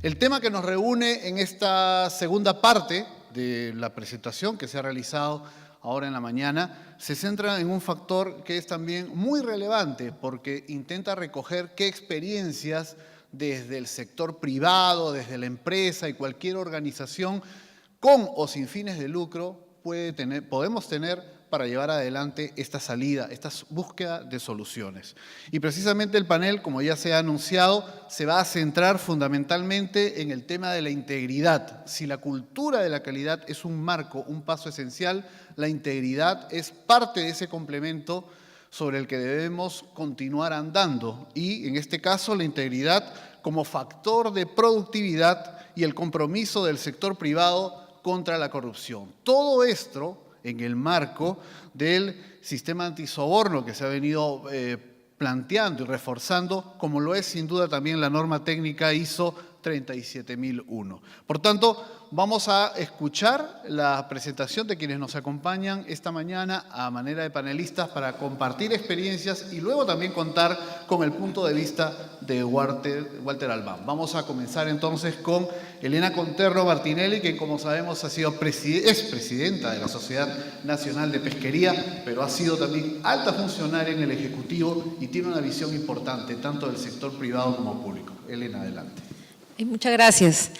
El tema que nos reúne en esta segunda parte de la presentación que se ha realizado ahora en la mañana se centra en un factor que es también muy relevante porque intenta recoger qué experiencias desde el sector privado, desde la empresa y cualquier organización con o sin fines de lucro podemos tener para llevar adelante esta salida, esta búsqueda de soluciones. Y precisamente el panel, como ya se ha anunciado, se va a centrar fundamentalmente en el tema de la integridad. Si la cultura de la calidad es un marco, un paso esencial, la integridad es parte de ese complemento sobre el que debemos continuar andando. Y en este caso, la integridad como factor de productividad y el compromiso del sector privado contra la corrupción. Todo esto en el marco del sistema antisoborno que se ha venido planteando y reforzando, como lo es sin duda también la norma técnica ISO 37001. Por tanto, vamos a escuchar la presentación de quienes nos acompañan esta mañana a manera de panelistas para compartir experiencias y luego también contar con el punto de vista de Walter Albán. Vamos a comenzar entonces con Elena Conterro Martinelli, que como sabemos es presidenta de la Sociedad Nacional de Pesquería, pero ha sido también alta funcionaria en el Ejecutivo y tiene una visión importante tanto del sector privado como público. Elena, adelante. Muchas gracias.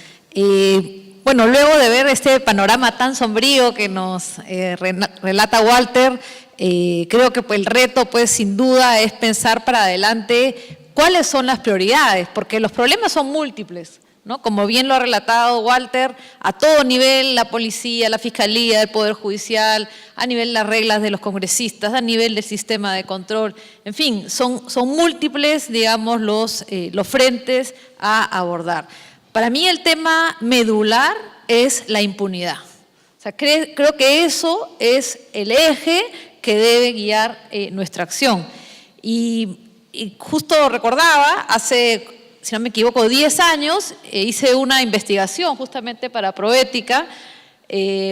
Bueno, luego de ver este panorama tan sombrío que nos relata Walter, creo que el reto, sin duda, es pensar para adelante cuáles son las prioridades, porque los problemas son múltiples, ¿no? Como bien lo ha relatado Walter, a todo nivel, la policía, la fiscalía, el Poder Judicial, a nivel de las reglas de los congresistas, a nivel del sistema de control, en fin, son múltiples, digamos, los frentes a abordar. Para mí el tema medular es la impunidad. O sea, creo que eso es el eje que debe guiar nuestra acción. Y justo recordaba, hace, si no me equivoco, 10 años, hice una investigación justamente para Proética,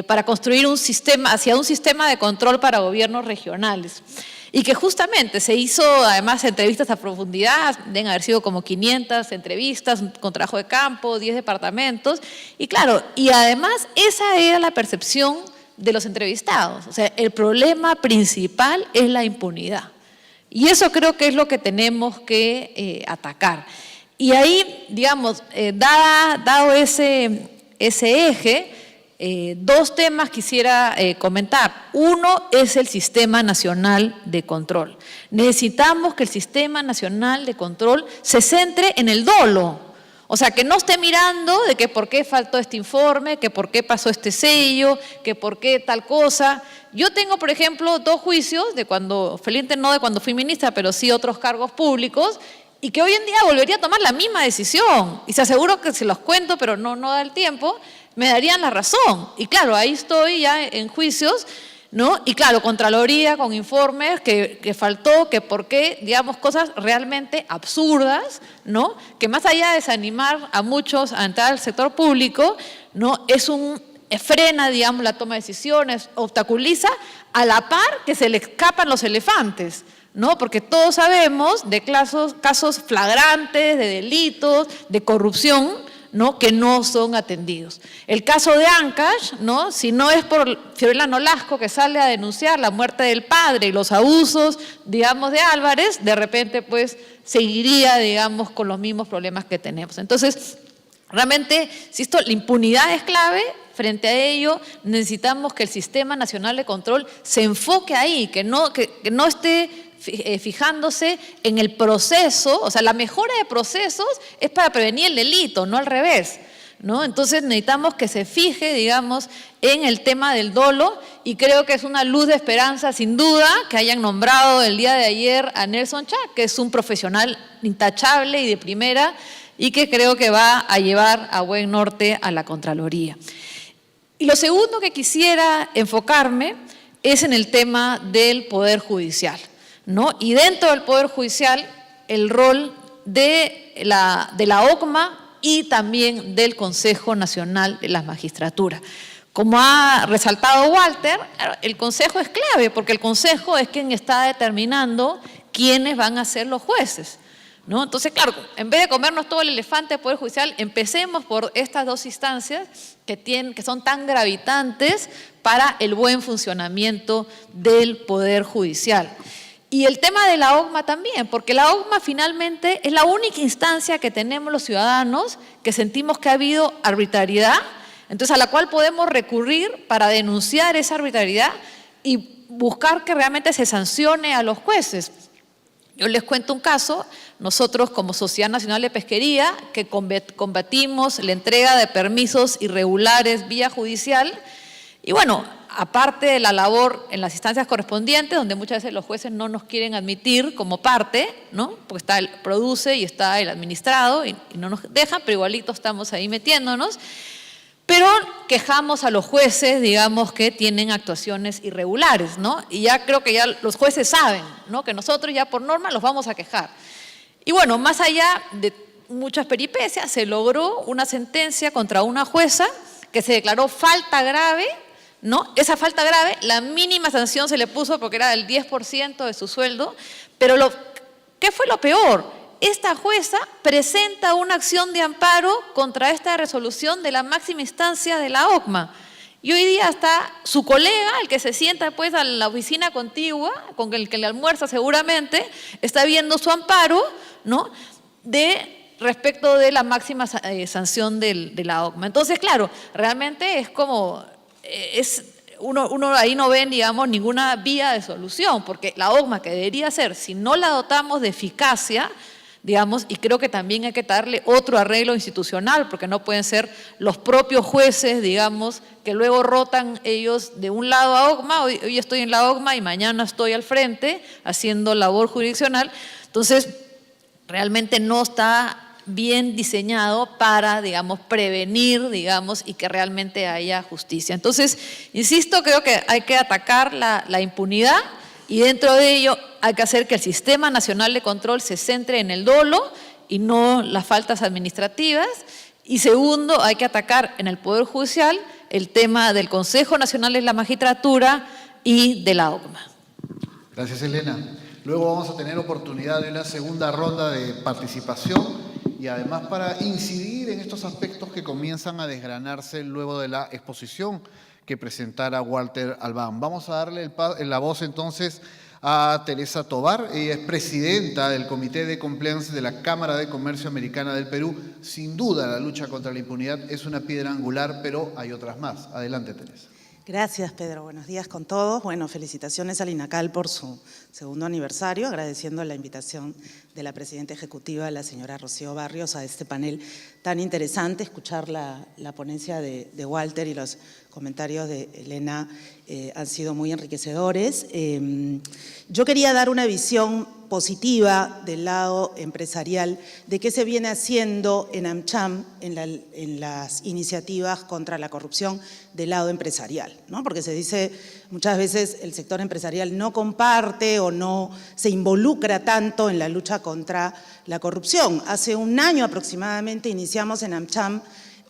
para construir un sistema de control para gobiernos regionales. Y que justamente se hizo, además, entrevistas a profundidad, deben haber sido como 500 entrevistas, con trabajo de campo, 10 departamentos. Y claro, y además esa era la percepción de los entrevistados. O sea, el problema principal es la impunidad. Y eso creo que es lo que tenemos que atacar. Y ahí, digamos, dado ese eje, dos temas quisiera comentar. Uno es el Sistema Nacional de Control. Necesitamos que el Sistema Nacional de Control se centre en el dolo. O sea, que no esté mirando de que por qué faltó este informe, que por qué pasó este sello, que por qué tal cosa. Yo tengo, por ejemplo, 2 juicios, felizmente no de cuando fui ministra, pero sí otros cargos públicos, y que hoy en día volvería a tomar la misma decisión. Y se aseguro que se los cuento, pero no da el tiempo, me darían la razón. Y claro, ahí estoy ya en juicios, ¿no? Y claro, Contraloría con informes que faltó, que por qué, digamos, cosas realmente absurdas, ¿no? Que más allá de desanimar a muchos a entrar al sector público, ¿no? Frena, digamos, la toma de decisiones, obstaculiza a la par que se le escapan los elefantes, ¿no? Porque todos sabemos de casos flagrantes, de delitos, de corrupción, ¿no? Que no son atendidos. El caso de Ancash, ¿no? Si no es por Fiorella Nolasco que sale a denunciar la muerte del padre y los abusos, digamos, de Álvarez, de repente seguiría, digamos, con los mismos problemas que tenemos. Entonces, realmente, insisto, la impunidad es clave. Frente a ello, necesitamos que el Sistema Nacional de Control se enfoque ahí, que no esté fijándose en el proceso. O sea, la mejora de procesos es para prevenir el delito, no al revés, ¿no? Entonces necesitamos que se fije, digamos, en el tema del dolo, y creo que es una luz de esperanza, sin duda, que hayan nombrado el día de ayer a Nelson Chá, que es un profesional intachable y de primera, y que creo que va a llevar a buen norte a la Contraloría. Y lo segundo que quisiera enfocarme es en el tema del Poder Judicial, ¿no? Y dentro del Poder Judicial, el rol de la OCMA y también del Consejo Nacional de la Magistratura. Como ha resaltado Walter, el Consejo es clave, porque el Consejo es quien está determinando quiénes van a ser los jueces, ¿no? Entonces, claro, en vez de comernos todo el elefante del Poder Judicial, empecemos por estas dos instancias que son tan gravitantes para el buen funcionamiento del Poder Judicial. Y el tema de la OCMA también, porque la OCMA finalmente es la única instancia que tenemos los ciudadanos que sentimos que ha habido arbitrariedad, entonces a la cual podemos recurrir para denunciar esa arbitrariedad y buscar que realmente se sancione a los jueces. Yo les cuento un caso, nosotros como Sociedad Nacional de Pesquería, que combatimos la entrega de permisos irregulares vía judicial, y bueno, aparte de la labor en las instancias correspondientes, donde muchas veces los jueces no nos quieren admitir como parte, ¿no? Porque está el produce y está el administrado y no nos dejan, pero igualito estamos ahí metiéndonos. Pero quejamos a los jueces, digamos, que tienen actuaciones irregulares, ¿no? Y ya creo que ya los jueces saben, ¿no? Que nosotros ya por norma los vamos a quejar. Y bueno, más allá de muchas peripecias, se logró una sentencia contra una jueza que se declaró falta grave, ¿no? Esa falta grave, la mínima sanción se le puso porque era del 10% de su sueldo, pero ¿qué fue lo peor? Esta jueza presenta una acción de amparo contra esta resolución de la máxima instancia de la OCMA. Y hoy día está su colega, el que se sienta pues a la oficina contigua, con el que le almuerza seguramente, está viendo su amparo, ¿no? Respecto de la máxima sanción de la OCMA. Entonces, claro, realmente es como, uno ahí no ve, digamos, ninguna vía de solución, porque la OCMA, que debería ser, si no la dotamos de eficacia, digamos, y creo que también hay que darle otro arreglo institucional, porque no pueden ser los propios jueces, digamos, que luego rotan ellos de un lado a OCMA, hoy estoy en la OCMA y mañana estoy al frente haciendo labor jurisdiccional. Entonces, realmente no está bien diseñado para, digamos, prevenir, digamos, y que realmente haya justicia. Entonces, insisto, creo que hay que atacar la impunidad y dentro de ello hay que hacer que el Sistema Nacional de Control se centre en el dolo y no las faltas administrativas. Y segundo, hay que atacar en el Poder Judicial el tema del Consejo Nacional de la Magistratura y de la OCMA. Gracias, Elena. Luego vamos a tener oportunidad de una segunda ronda de participación y además para incidir en estos aspectos que comienzan a desgranarse luego de la exposición que presentara Walter Albán. Vamos a darle la voz entonces a Teresa Tovar. Ella es presidenta del Comité de Compliance de la Cámara de Comercio Americana del Perú. Sin duda la lucha contra la impunidad es una piedra angular, pero hay otras más. Adelante, Teresa. Gracias, Pedro. Buenos días con todos. Bueno, felicitaciones al INACAL por su segundo aniversario, agradeciendo la invitación de la presidenta ejecutiva, la señora Rocío Barrios, a este panel tan interesante. Escuchar la ponencia de Walter y los comentarios de Elena han sido muy enriquecedores. Yo quería dar una visión positiva del lado empresarial de qué se viene haciendo en AmCham en las iniciativas contra la corrupción del lado empresarial, ¿no? Porque se dice muchas veces el sector empresarial no comparte o no se involucra tanto en la lucha contra la corrupción. Hace un año aproximadamente iniciamos en AmCham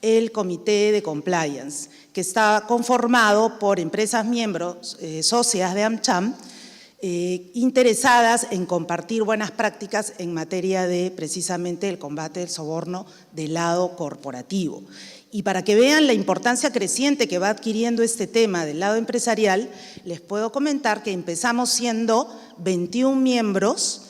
el Comité de Compliance, que está conformado por empresas miembros, socias de AmCham, interesadas en compartir buenas prácticas en materia de precisamente el combate del soborno del lado corporativo. Y para que vean la importancia creciente que va adquiriendo este tema del lado empresarial, les puedo comentar que empezamos siendo 21 miembros,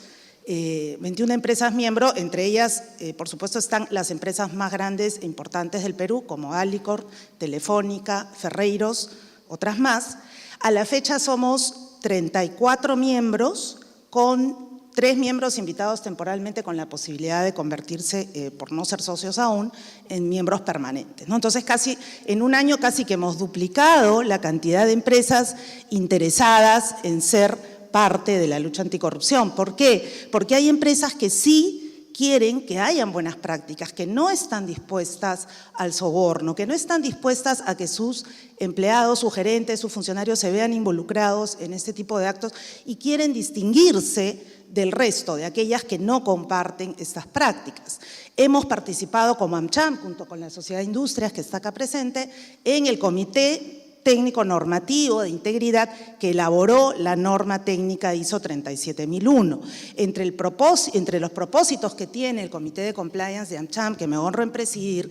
21 empresas miembros, entre ellas, por supuesto, están las empresas más grandes e importantes del Perú, como Alicor, Telefónica, Ferreiros, otras más. A la fecha somos 34 miembros, con 3 miembros invitados temporalmente con la posibilidad de convertirse, por no ser socios aún, en miembros permanentes, ¿no? Entonces, casi en un año casi que hemos duplicado la cantidad de empresas interesadas en ser parte de la lucha anticorrupción. ¿Por qué? Porque hay empresas que sí quieren que hayan buenas prácticas, que no están dispuestas al soborno, que no están dispuestas a que sus empleados, sus gerentes, sus funcionarios se vean involucrados en este tipo de actos y quieren distinguirse del resto, de aquellas que no comparten estas prácticas. Hemos participado como AmCham, junto con la Sociedad de Industrias, que está acá presente, en el comité técnico normativo de integridad que elaboró la norma técnica ISO 37001. Entre los propósitos que tiene el Comité de Compliance de AmCham, que me honro en presidir,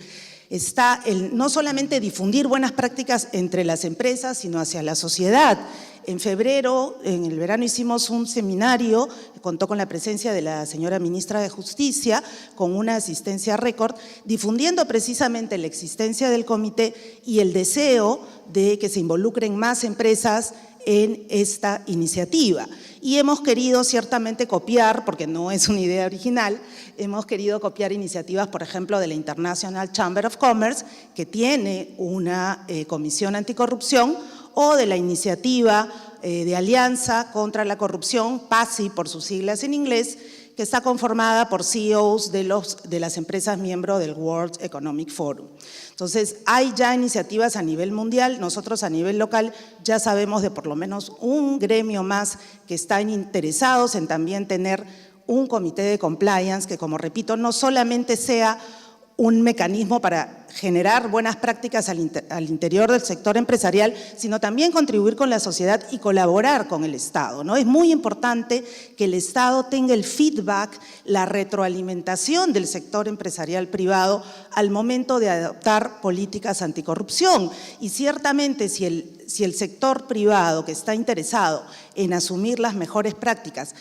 está el no solamente difundir buenas prácticas entre las empresas, sino hacia la sociedad. En febrero, en el verano, hicimos un seminario, contó con la presencia de la señora ministra de Justicia, con una asistencia récord, difundiendo precisamente la existencia del comité y el deseo de que se involucren más empresas en esta iniciativa. Y hemos querido ciertamente copiar, porque no es una idea original, hemos querido copiar iniciativas, por ejemplo, de la International Chamber of Commerce, que tiene una comisión anticorrupción, o de la iniciativa de Alianza contra la Corrupción, PASI por sus siglas en inglés, que está conformada por CEOs de las empresas miembros del World Economic Forum. Entonces, hay ya iniciativas a nivel mundial, nosotros a nivel local ya sabemos de por lo menos un gremio más que están interesados en también tener un comité de compliance que, como repito, no solamente sea un mecanismo para generar buenas prácticas al interior del sector empresarial, sino también contribuir con la sociedad y colaborar con el Estado, ¿no? Es muy importante que el Estado tenga el feedback, la retroalimentación del sector empresarial privado al momento de adoptar políticas anticorrupción. Y ciertamente si el sector privado que está interesado en asumir las mejores prácticas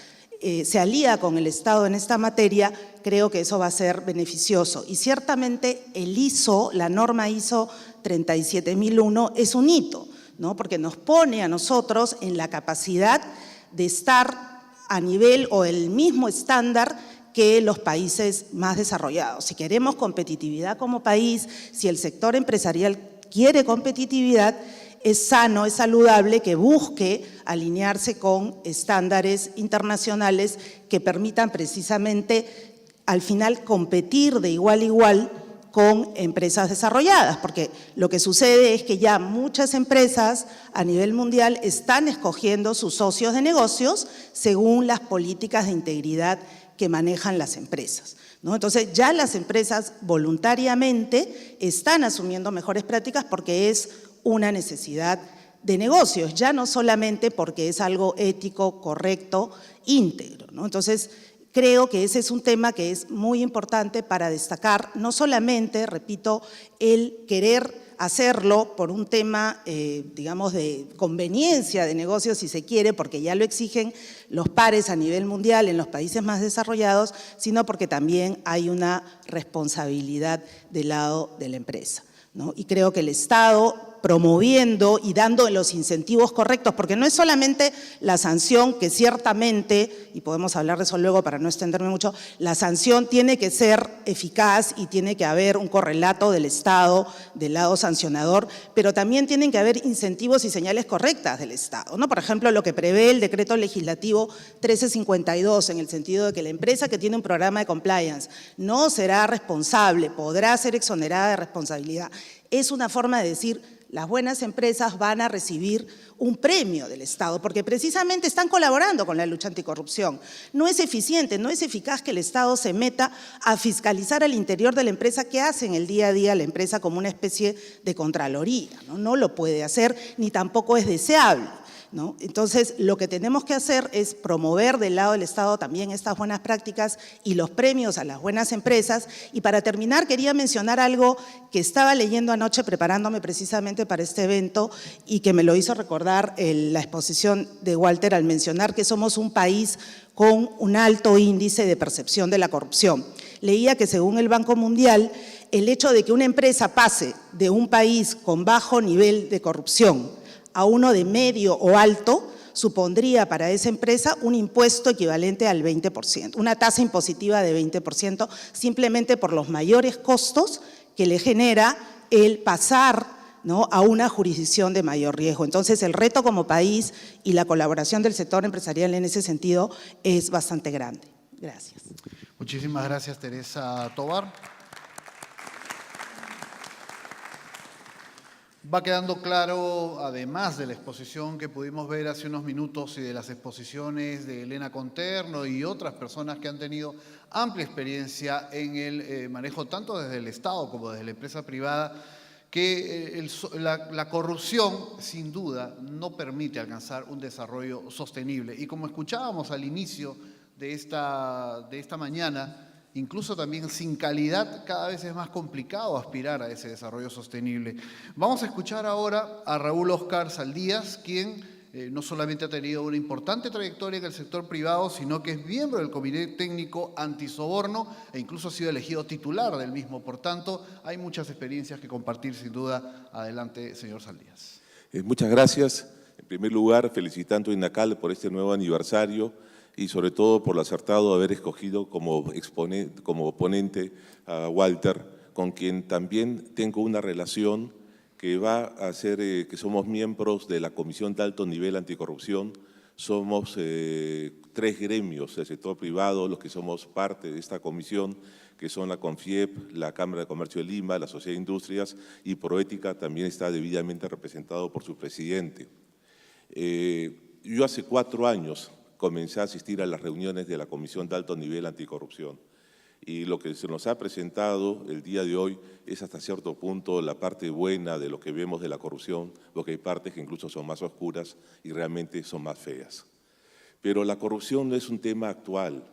se alía con el Estado en esta materia, creo que eso va a ser beneficioso. Y ciertamente el ISO, la norma ISO 37001 es un hito, ¿no? Porque nos pone a nosotros en la capacidad de estar a nivel o el mismo estándar que los países más desarrollados. Si queremos competitividad como país, si el sector empresarial quiere competitividad, es sano, es saludable que busque alinearse con estándares internacionales que permitan precisamente al final competir de igual a igual con empresas desarrolladas, porque lo que sucede es que ya muchas empresas a nivel mundial están escogiendo sus socios de negocios según las políticas de integridad que manejan las empresas, ¿no? Entonces ya las empresas voluntariamente están asumiendo mejores prácticas porque es una necesidad de negocios, ya no solamente porque es algo ético, correcto, íntegro, ¿no? Entonces, creo que ese es un tema que es muy importante para destacar, no solamente, repito, el querer hacerlo por un tema, digamos, de conveniencia de negocios, si se quiere, porque ya lo exigen los pares a nivel mundial en los países más desarrollados, sino porque también hay una responsabilidad del lado de la empresa, ¿no? Y creo que el Estado, promoviendo y dando los incentivos correctos, porque no es solamente la sanción, que ciertamente, y podemos hablar de eso luego para no extenderme mucho, la sanción tiene que ser eficaz y tiene que haber un correlato del Estado, del lado sancionador, pero también tienen que haber incentivos y señales correctas del Estado, ¿no? Por ejemplo, lo que prevé el decreto legislativo 1352, en el sentido de que la empresa que tiene un programa de compliance no será responsable, podrá ser exonerada de responsabilidad. Es una forma de decir, las buenas empresas van a recibir un premio del Estado, porque precisamente están colaborando con la lucha anticorrupción. No es eficiente, no es eficaz que el Estado se meta a fiscalizar al interior de la empresa qué hace en el día a día la empresa como una especie de contraloría, ¿no? No lo puede hacer ni tampoco es deseable, ¿no? Entonces, lo que tenemos que hacer es promover del lado del Estado también estas buenas prácticas y los premios a las buenas empresas. Y para terminar, quería mencionar algo que estaba leyendo anoche preparándome precisamente para este evento y que me lo hizo recordar la exposición de Walter al mencionar que somos un país con un alto índice de percepción de la corrupción. Leía que según el Banco Mundial, el hecho de que una empresa pase de un país con bajo nivel de corrupción a uno de medio o alto, supondría para esa empresa un impuesto equivalente al 20%, una tasa impositiva de 20%, simplemente por los mayores costos que le genera el pasar, ¿no?, a una jurisdicción de mayor riesgo. Entonces, el reto como país y la colaboración del sector empresarial en ese sentido es bastante grande. Gracias. Muchísimas gracias, Teresa Tovar. Va quedando claro, además de la exposición que pudimos ver hace unos minutos y de las exposiciones de Elena Conterno y otras personas que han tenido amplia experiencia en el manejo tanto desde el Estado como desde la empresa privada, que la corrupción, sin duda, no permite alcanzar un desarrollo sostenible. Y como escuchábamos al inicio de esta mañana, incluso también sin calidad, cada vez es más complicado aspirar a ese desarrollo sostenible. Vamos a escuchar ahora a Raúl Óscar Saldías, quien no solamente ha tenido una importante trayectoria en el sector privado, sino que es miembro del Comité Técnico Antisoborno e incluso ha sido elegido titular del mismo. Por tanto, hay muchas experiencias que compartir, sin duda. Adelante, señor Saldías. Muchas gracias. En primer lugar, felicitando a INACAL por este nuevo aniversario y sobre todo por lo acertado de haber escogido como ponente a Walter, con quien también tengo una relación que va a hacer que somos miembros de la Comisión de Alto Nivel Anticorrupción. Somos 3 gremios del sector privado los que somos parte de esta comisión, que son la CONFIEP, la Cámara de Comercio de Lima, la Sociedad de Industrias, y Proética también está debidamente representado por su presidente. Yo hace 4 años comencé a asistir a las reuniones de la Comisión de Alto Nivel Anticorrupción. Y lo que se nos ha presentado el día de hoy es hasta cierto punto la parte buena de lo que vemos de la corrupción, porque hay partes que incluso son más oscuras y realmente son más feas. Pero la corrupción no es un tema actual,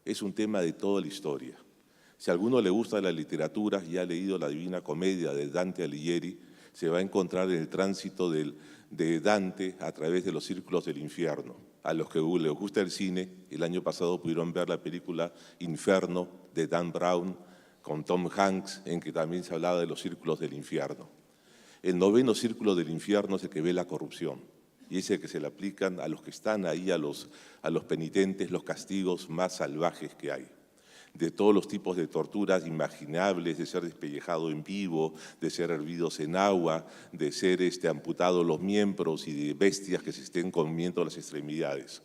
es un tema de toda la historia. Si a alguno le gusta la literatura y ha leído la Divina Comedia de Dante Alighieri, se va a encontrar en el tránsito de Dante a través de los círculos del infierno. A los que les gusta el cine, el año pasado pudieron ver la película Inferno de Dan Brown con Tom Hanks, en que también se hablaba de los círculos del infierno. El 9º círculo del infierno es el que ve la corrupción y es el que se le aplican a los que están ahí, a los penitentes, los castigos más salvajes que hay. De todos los tipos de torturas imaginables, de ser despellejado en vivo, de ser hervidos en agua, de ser amputados los miembros y de bestias que se estén comiendo las extremidades.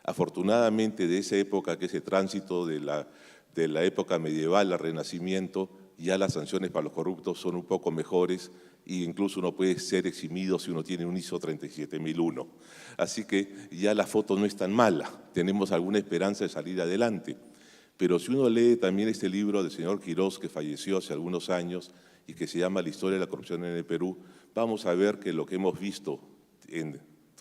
Afortunadamente, de esa época, que es el tránsito de la época medieval al Renacimiento, ya las sanciones para los corruptos son un poco mejores e incluso uno puede ser eximido si uno tiene un ISO 37001. Así que ya la foto no es tan mala, tenemos alguna esperanza de salir adelante. Pero si uno lee también este libro del señor Quirós, que falleció hace algunos años y que se llama La historia de la corrupción en el Perú, vamos a ver que lo que hemos visto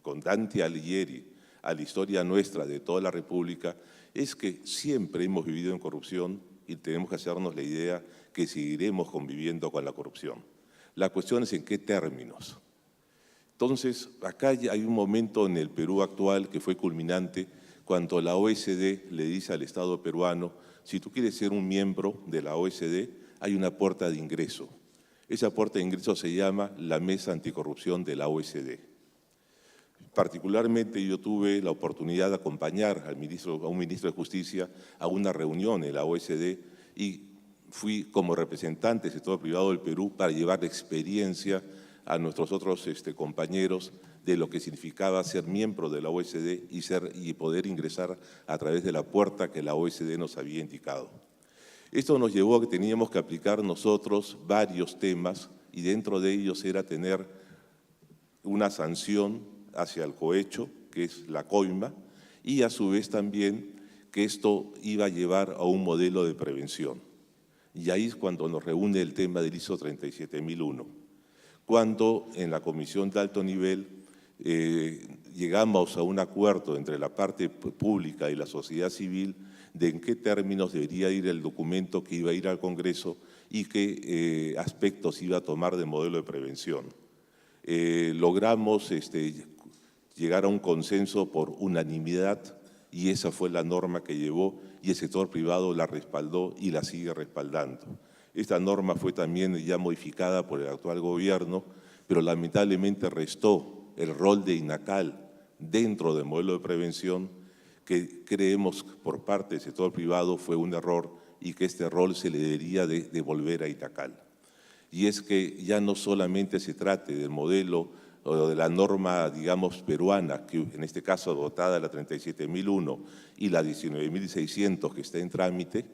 con Dante Alighieri a la historia nuestra de toda la República es que siempre hemos vivido en corrupción y tenemos que hacernos la idea que seguiremos conviviendo con la corrupción. La cuestión es en qué términos. Entonces, acá hay un momento en el Perú actual que fue culminante, cuando la OECD le dice al Estado peruano, si tú quieres ser un miembro de la OECD, hay una puerta de ingreso. Esa puerta de ingreso se llama la Mesa Anticorrupción de la OECD. Particularmente yo tuve la oportunidad de acompañar a un ministro de Justicia a una reunión en la OECD y fui como representante del sector privado del Perú para llevar la experiencia a nuestros otros compañeros de lo que significaba ser miembro de la OECD y poder ingresar a través de la puerta que la OECD nos había indicado. Esto nos llevó a que teníamos que aplicar nosotros varios temas y dentro de ellos era tener una sanción hacia el cohecho, que es la coima, y a su vez también que esto iba a llevar a un modelo de prevención. Y ahí es cuando nos reúne el tema del ISO 37001. Cuando en la Comisión de Alto Nivel llegamos a un acuerdo entre la parte pública y la sociedad civil de en qué términos debería ir el documento que iba a ir al Congreso y qué aspectos iba a tomar de modelo de prevención. Logramos llegar a un consenso por unanimidad y esa fue la norma que llevó y el sector privado la respaldó y la sigue respaldando. Esta norma fue también ya modificada por el actual gobierno, pero lamentablemente restó el rol de INACAL dentro del modelo de prevención que creemos por parte del sector privado fue un error y que este rol se le debería de devolver a INACAL. Y es que ya no solamente se trate del modelo o de la norma, digamos, peruana, que en este caso adoptada la 37001 y la 19.600 que está en trámite,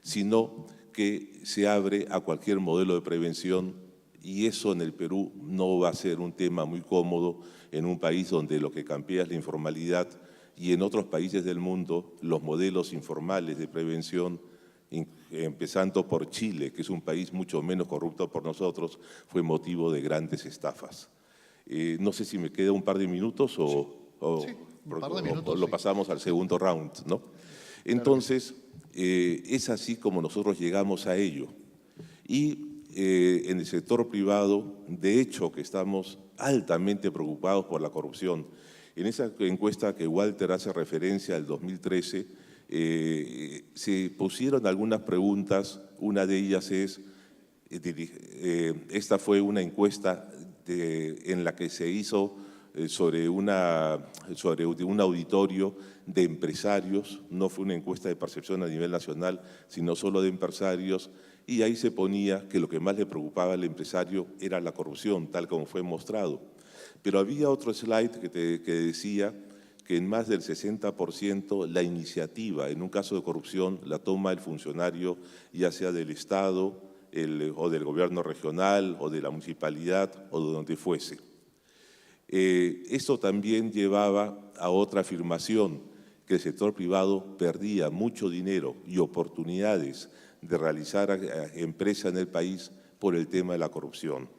sino que se abre a cualquier modelo de prevención y eso en el Perú no va a ser un tema muy cómodo en un país donde lo que campea es la informalidad y en otros países del mundo los modelos informales de prevención empezando por Chile, que es un país mucho menos corrupto por nosotros, fue motivo de grandes estafas. No sé si me queda un par de minutos o lo pasamos al segundo round, ¿no? Entonces, es así como nosotros llegamos a ello. Y en el sector privado, de hecho, que estamos altamente preocupados por la corrupción. En esa encuesta que Walter hace referencia al 2013, se pusieron algunas preguntas. Una de ellas es, esta fue una encuesta en la que se hizo sobre un auditorio de empresarios, no fue una encuesta de percepción a nivel nacional, sino solo de empresarios, y ahí se ponía que lo que más le preocupaba al empresario era la corrupción, tal como fue mostrado. Pero había otro slide que decía que en más del 60% la iniciativa en un caso de corrupción la toma el funcionario, ya sea del Estado o del gobierno regional o de la municipalidad o de donde fuese. Esto también llevaba a otra afirmación, que el sector privado perdía mucho dinero y oportunidades de realizar empresa en el país por el tema de la corrupción.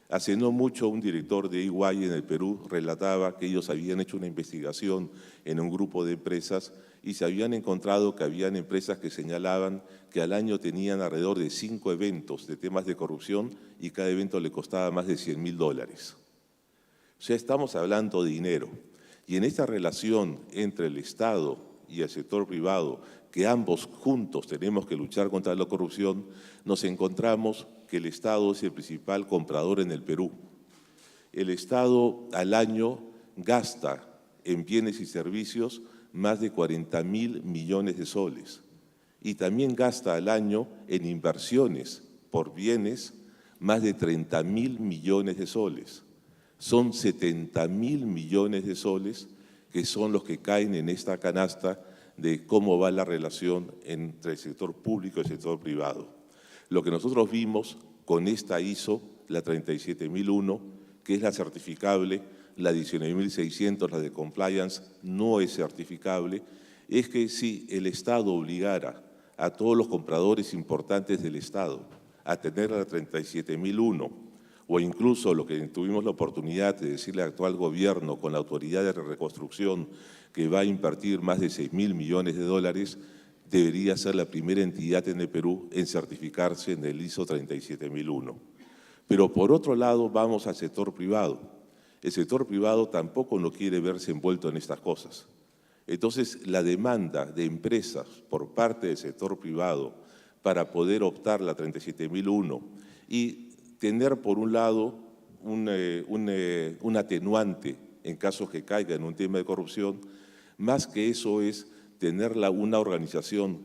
Hace no mucho un director de EY en el Perú relataba que ellos habían hecho una investigación en un grupo de empresas y se habían encontrado que habían empresas que señalaban que al año tenían alrededor de 5 eventos de temas de corrupción y cada evento le costaba más de $100.000. O sea, estamos hablando de dinero. Y en esta relación entre el Estado y el sector privado, que ambos juntos tenemos que luchar contra la corrupción, nos encontramos que el Estado es el principal comprador en el Perú. El Estado al año gasta en bienes y servicios más de 40.000 millones de soles y también gasta al año en inversiones por bienes más de 30.000 millones de soles. Son 70.000 millones de soles que son los que caen en esta canasta de cómo va la relación entre el sector público y el sector privado. Lo que nosotros vimos con esta ISO, la 37001, que es la certificable, la 19.600, la de compliance, no es certificable, es que si el Estado obligara a todos los compradores importantes del Estado a tener la 37001, o incluso lo que tuvimos la oportunidad de decirle al actual gobierno con la Autoridad de Reconstrucción, que va a invertir más de $6.000 millones, debería ser la primera entidad en el Perú en certificarse en el ISO 37001. Pero por otro lado vamos al sector privado. El sector privado tampoco no quiere verse envuelto en estas cosas. Entonces la demanda de empresas por parte del sector privado para poder optar la 37001 y tener por un lado un atenuante en caso que caiga en un tema de corrupción, más que eso es tener una organización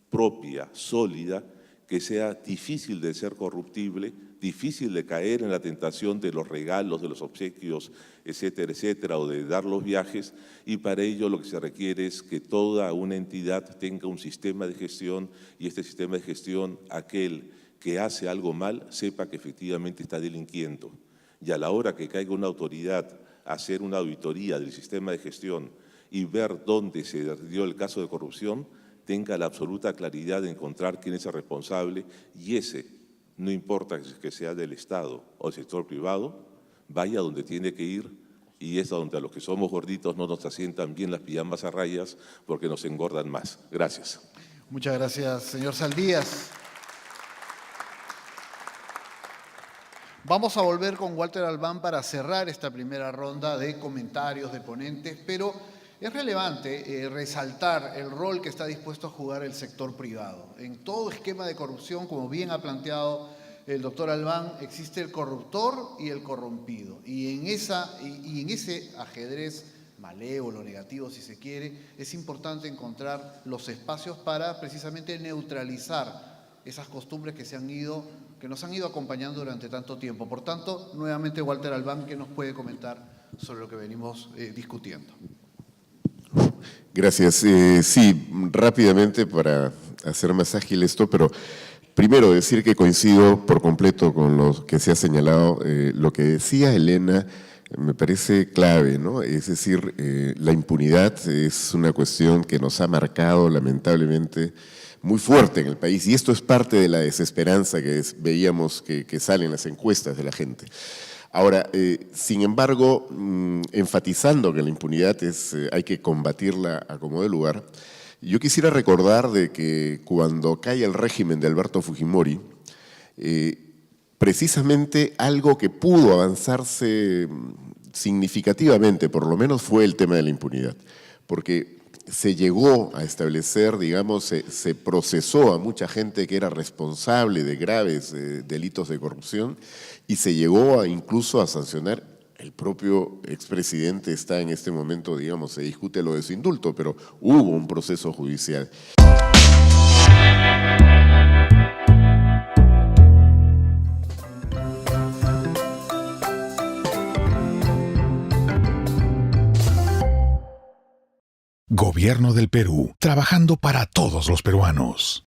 propia, sólida, que sea difícil de ser corruptible, difícil de caer en la tentación de los regalos, de los obsequios, etcétera, etcétera, o de dar los viajes, y para ello lo que se requiere es que toda una entidad tenga un sistema de gestión, y este sistema de gestión, aquel que hace algo mal, sepa que efectivamente está delinquiendo. Y a la hora que caiga una autoridad a hacer una auditoría del sistema de gestión y ver dónde se dio el caso de corrupción, tenga la absoluta claridad de encontrar quién es el responsable, y ese, no importa que sea del Estado o del sector privado, vaya donde tiene que ir, y es donde a los que somos gorditos no nos asientan bien las pijamas a rayas porque nos engordan más. Gracias. Muchas gracias, señor Saldías. Vamos a volver con Walter Albán para cerrar esta primera ronda de comentarios de ponentes, pero es relevante resaltar el rol que está dispuesto a jugar el sector privado. En todo esquema de corrupción, como bien ha planteado el doctor Albán, existe el corruptor y el corrompido. Y en ese ajedrez malévolo, negativo si se quiere, es importante encontrar los espacios para precisamente neutralizar esas costumbres que nos han ido acompañando durante tanto tiempo. Por tanto, nuevamente Walter Albán, ¿qué nos puede comentar sobre lo que venimos discutiendo? Gracias. Sí, rápidamente para hacer más ágil esto, pero primero decir que coincido por completo con lo que se ha señalado. Lo que decía Elena me parece clave, ¿no? Es decir, la impunidad es una cuestión que nos ha marcado lamentablemente muy fuerte en el país, y esto es parte de la desesperanza que veíamos que sale en las encuestas de la gente. Ahora, sin embargo, enfatizando que la impunidad hay que combatirla a como dé lugar, yo quisiera recordar de que cuando cae el régimen de Alberto Fujimori, precisamente algo que pudo avanzarse significativamente, por lo menos, fue el tema de la impunidad, porque se llegó a establecer, digamos, se procesó a mucha gente que era responsable de graves delitos de corrupción y se llegó incluso a sancionar. El propio expresidente está en este momento, digamos, se discute lo de su indulto, pero hubo un proceso judicial. Gobierno del Perú, trabajando para todos los peruanos.